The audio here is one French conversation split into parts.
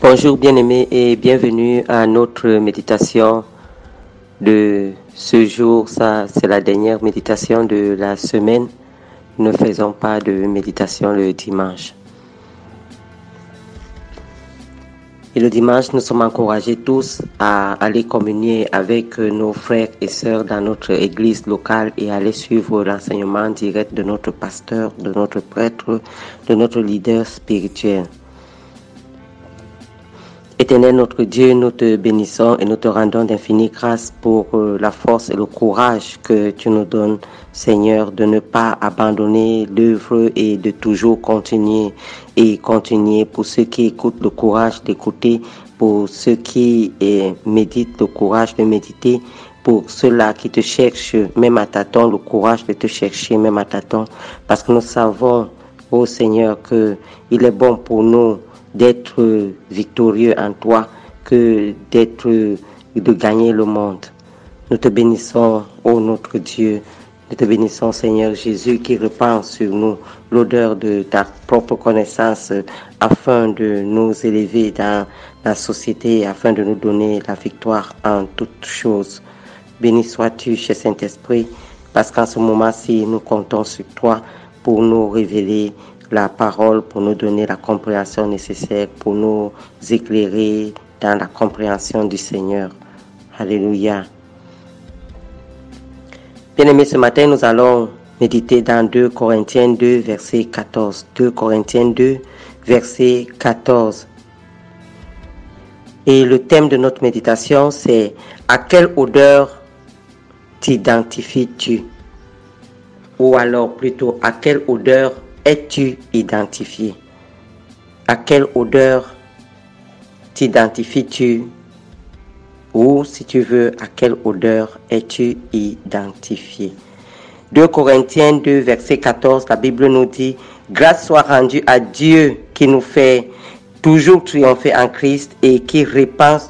Bonjour bien-aimés et bienvenue à notre méditation de ce jour. Ça, c'est la dernière méditation de la semaine. Nous ne faisons pas de méditation le dimanche. Et le dimanche, nous sommes encouragés tous à aller communier avec nos frères et sœurs dans notre église locale et aller suivre l'enseignement direct de notre pasteur, de notre prêtre, de notre leader spirituel. Éternel notre Dieu, nous te bénissons et nous te rendons d'infinies grâces pour la force et le courage que tu nous donnes, Seigneur, de ne pas abandonner l'œuvre et de toujours continuer pour ceux qui écoutent le courage d'écouter, pour ceux qui méditent le courage de méditer, pour ceux-là qui te cherchent même à tâtons, le courage de te chercher même à tâtons, parce que nous savons, ô Seigneur, qu'il est bon pour nous d'être victorieux en toi que de gagner le monde. Nous te bénissons, ô notre Dieu. Nous te bénissons, Seigneur Jésus, qui répand sur nous l'odeur de ta propre connaissance afin de nous élever dans la société, afin de nous donner la victoire en toutes choses. Béni sois-tu, cher Saint-Esprit, parce qu'en ce moment-ci, nous comptons sur toi pour nous révéler la parole, pour nous donner la compréhension nécessaire, pour nous éclairer dans la compréhension du Seigneur. Alléluia. Bien-aimés, ce matin, nous allons méditer dans 2 Corinthiens 2, verset 14. 2 Corinthiens 2, verset 14. Et le thème de notre méditation, c'est « À quelle odeur t'identifies-tu » ou alors plutôt « À quelle odeur es-tu identifié? À quelle odeur t'identifies-tu? Ou, si tu veux, à quelle odeur es-tu identifié? 2 Corinthiens 2, verset 14, la Bible nous dit « Grâce soit rendue à Dieu qui nous fait toujours triompher en Christ et qui répand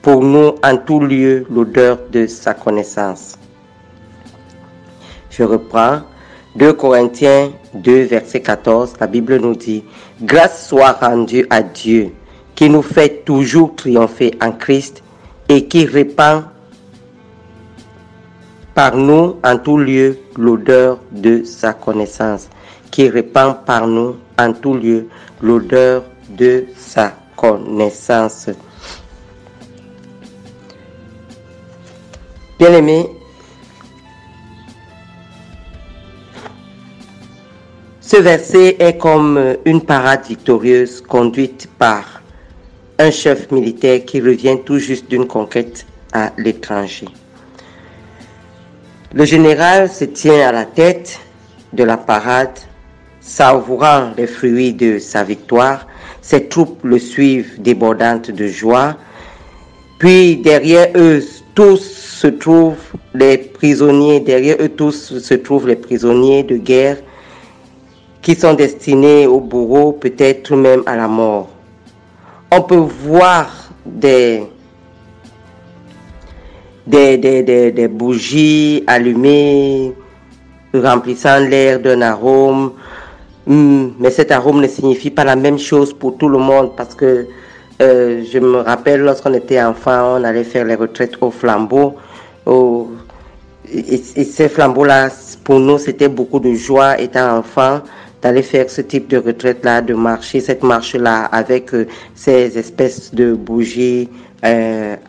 pour nous en tout lieu l'odeur de sa connaissance. » Je reprends. 2 Corinthiens 2, verset 14, la Bible nous dit « Grâce soit rendue à Dieu, qui nous fait toujours triompher en Christ et qui répand par nous en tout lieu l'odeur de sa connaissance. » Qui répand par nous en tout lieu l'odeur de sa connaissance. Bien-aimés, ce verset est comme une parade victorieuse conduite par un chef militaire qui revient tout juste d'une conquête à l'étranger. Le général se tient à la tête de la parade, savourant les fruits de sa victoire. Ses troupes le suivent débordantes de joie. Puis derrière eux tous se trouvent les prisonniers, de guerre qui sont destinés au bourreau, peut-être même à la mort. On peut voir des bougies allumées, remplissant l'air d'un arôme, mais cet arôme ne signifie pas la même chose pour tout le monde, parce que je me rappelle, lorsqu'on était enfant, on allait faire les retraites au flambeau, et ces flambeaux-là, pour nous, c'était beaucoup de joie, étant enfant, d'aller faire ce type de retraite-là, de marcher cette marche-là avec ces espèces de bougies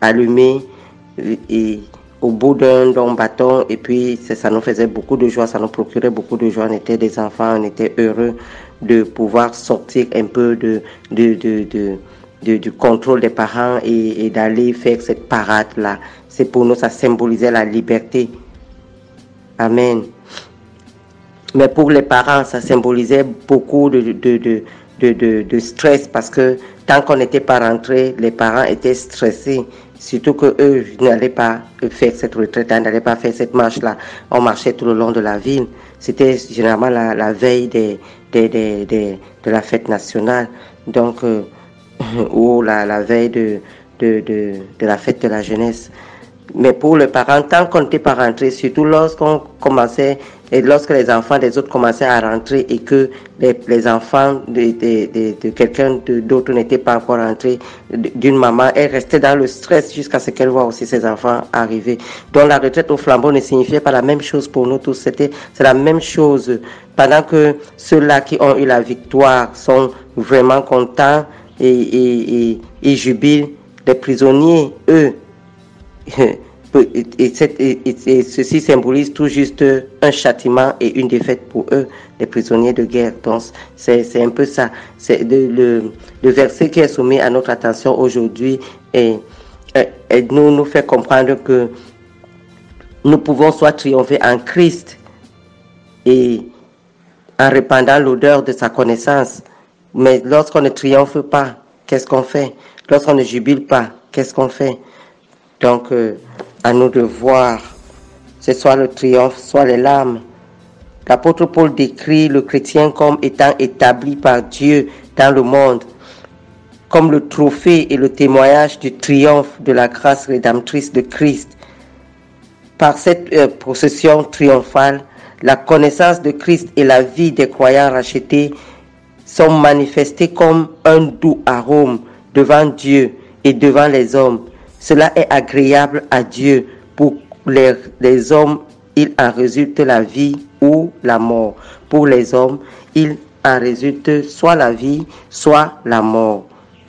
allumées et au bout d'un bâton, et puis ça nous faisait beaucoup de joie, ça nous procurait beaucoup de joie. On était des enfants, on était heureux de pouvoir sortir un peu du contrôle des parents et d'aller faire cette parade-là. C'est pour nous, ça symbolisait la liberté. Amen. Mais pour les parents, ça symbolisait beaucoup de stress, parce que tant qu'on n'était pas rentré, les parents étaient stressés. Surtout qu'eux n'allaient pas faire cette retraite, n'allaient pas faire cette marche-là. On marchait tout le long de la ville. C'était généralement la veille de la fête nationale, donc ou la veille de la fête de la jeunesse. Mais pour les parents, tant qu'on n'était pas rentré, surtout lorsqu'on commençait Et lorsque les enfants des autres commençaient à rentrer et que les enfants de quelqu'un d'autre n'étaient pas encore rentrés, d'une maman, elle restait dans le stress jusqu'à ce qu'elle voit aussi ses enfants arriver. Donc la retraite au flambeau ne signifiait pas la même chose pour nous tous. C'est la même chose. Pendant que ceux-là qui ont eu la victoire sont vraiment contents et jubilent, les prisonniers, eux, et ceci symbolise tout juste un châtiment et une défaite pour eux, les prisonniers de guerre. Donc, c'est un peu ça. C'est le verset qui est soumis à notre attention aujourd'hui et nous fait comprendre que nous pouvons soit triompher en Christ et en répandant l'odeur de sa connaissance. Mais lorsqu'on ne triomphe pas, qu'est-ce qu'on fait? Lorsqu'on ne jubile pas, qu'est-ce qu'on fait? Donc, à nous de voir, c'est soit le triomphe, soit les larmes. L'apôtre Paul décrit le chrétien comme étant établi par Dieu dans le monde, comme le trophée et le témoignage du triomphe de la grâce rédemptrice de Christ. Par cette procession triomphale, la connaissance de Christ et la vie des croyants rachetés sont manifestés comme un doux arôme devant Dieu et devant les hommes. Cela est agréable à Dieu. Pour les hommes, il en résulte la vie ou la mort. Pour les hommes, il en résulte soit la vie, soit la mort.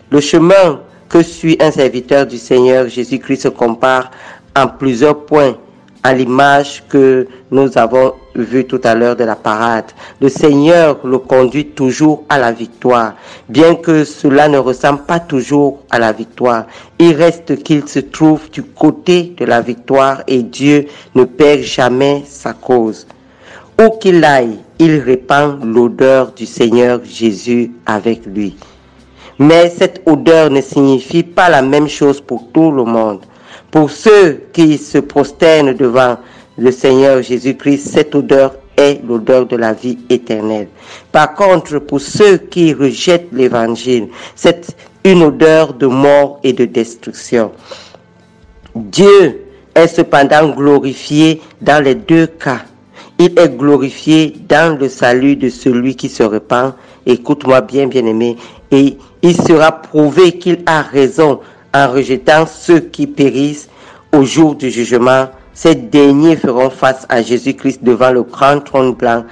Le chemin que suit un serviteur du Seigneur Jésus-Christ se compare en plusieurs points à l'image que nous avons vue tout à l'heure de la parade. Le Seigneur le conduit toujours à la victoire, bien que cela ne ressemble pas toujours à la victoire. Il reste qu'il se trouve du côté de la victoire et Dieu ne perd jamais sa cause. Où qu'il aille, il répand l'odeur du Seigneur Jésus avec lui. Mais cette odeur ne signifie pas la même chose pour tout le monde. Pour ceux qui se prosternent devant le Seigneur Jésus-Christ, cette odeur est l'odeur de la vie éternelle. Par contre, pour ceux qui rejettent l'évangile, c'est une odeur de mort et de destruction. Dieu est cependant glorifié dans les deux cas. Il est glorifié dans le salut de celui qui se repent. Écoute-moi bien, bien-aimé. Et il sera prouvé qu'il a raison en rejetant ceux qui périssent au jour du jugement. Ces derniers feront face à Jésus-Christ devant le grand trône blanc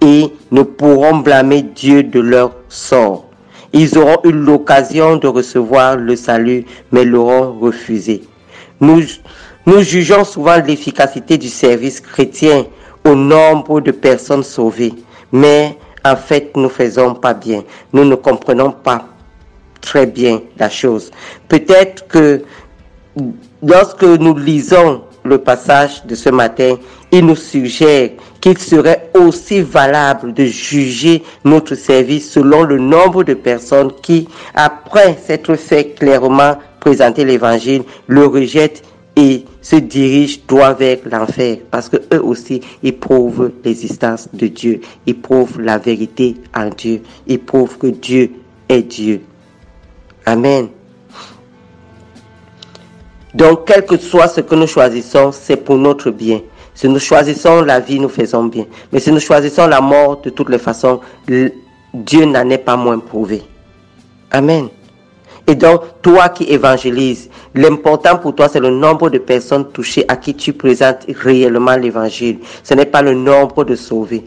et ne pourront blâmer Dieu de leur sort. Ils auront eu l'occasion de recevoir le salut, mais l'auront refusé. Nous jugeons souvent l'efficacité du service chrétien au nombre de personnes sauvées, mais en fait, nous ne faisons pas bien. Nous ne comprenons pas très bien la chose. Peut-être que lorsque nous lisons le passage de ce matin, il nous suggère qu'il serait aussi valable de juger notre service selon le nombre de personnes qui, après s'être fait clairement présenter l'évangile, le rejettent et se dirigent droit vers l'enfer, parce que eux aussi éprouvent l'existence de Dieu, éprouvent la vérité en Dieu, éprouvent que Dieu est Dieu. Amen. Donc, quel que soit ce que nous choisissons, c'est pour notre bien. Si nous choisissons la vie, nous faisons bien. Mais si nous choisissons la mort, de toutes les façons, Dieu n'en est pas moins prouvé. Amen. Et donc, toi qui évangélises, l'important pour toi, c'est le nombre de personnes touchées à qui tu présentes réellement l'évangile. Ce n'est pas le nombre de sauvés.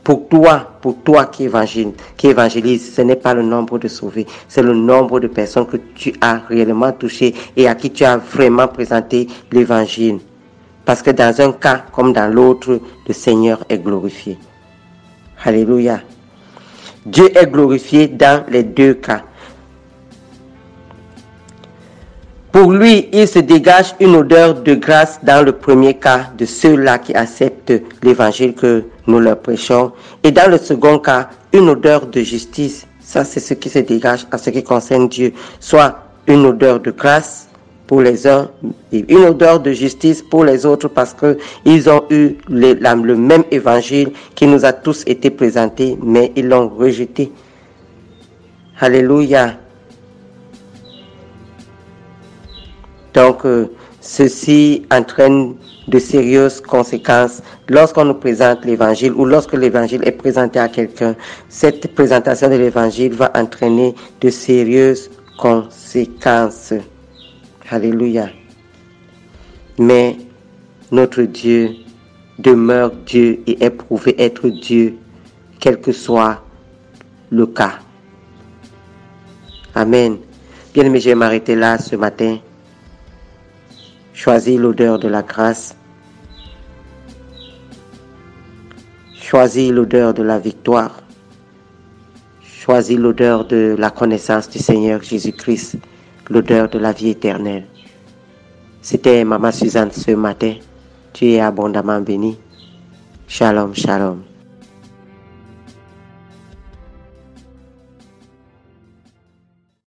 Pour toi qui évangélise, ce n'est pas le nombre de sauvés, c'est le nombre de personnes que tu as réellement touchées et à qui tu as vraiment présenté l'évangile. Parce que dans un cas comme dans l'autre, le Seigneur est glorifié. Alléluia. Dieu est glorifié dans les deux cas. Pour lui, il se dégage une odeur de grâce dans le premier cas de ceux-là qui acceptent l'évangile que nous leur prêchons. Et dans le second cas, une odeur de justice. Ça, c'est ce qui se dégage en ce qui concerne Dieu. Soit une odeur de grâce pour les uns et une odeur de justice pour les autres parce qu'ils ont eu le même évangile qui nous a tous été présenté, mais ils l'ont rejeté. Alléluia. Donc, ceci entraîne de sérieuses conséquences lorsqu'on nous présente l'évangile ou lorsque l'évangile est présenté à quelqu'un. Cette présentation de l'évangile va entraîner de sérieuses conséquences. Alléluia. Mais notre Dieu demeure Dieu et est prouvé être Dieu, quel que soit le cas. Amen. Bien-aimé, je vais m'arrêter là ce matin. Choisis l'odeur de la grâce. Choisis l'odeur de la victoire. Choisis l'odeur de la connaissance du Seigneur Jésus-Christ, l'odeur de la vie éternelle. C'était Maman Suzanne ce matin. Tu es abondamment bénie. Shalom, shalom.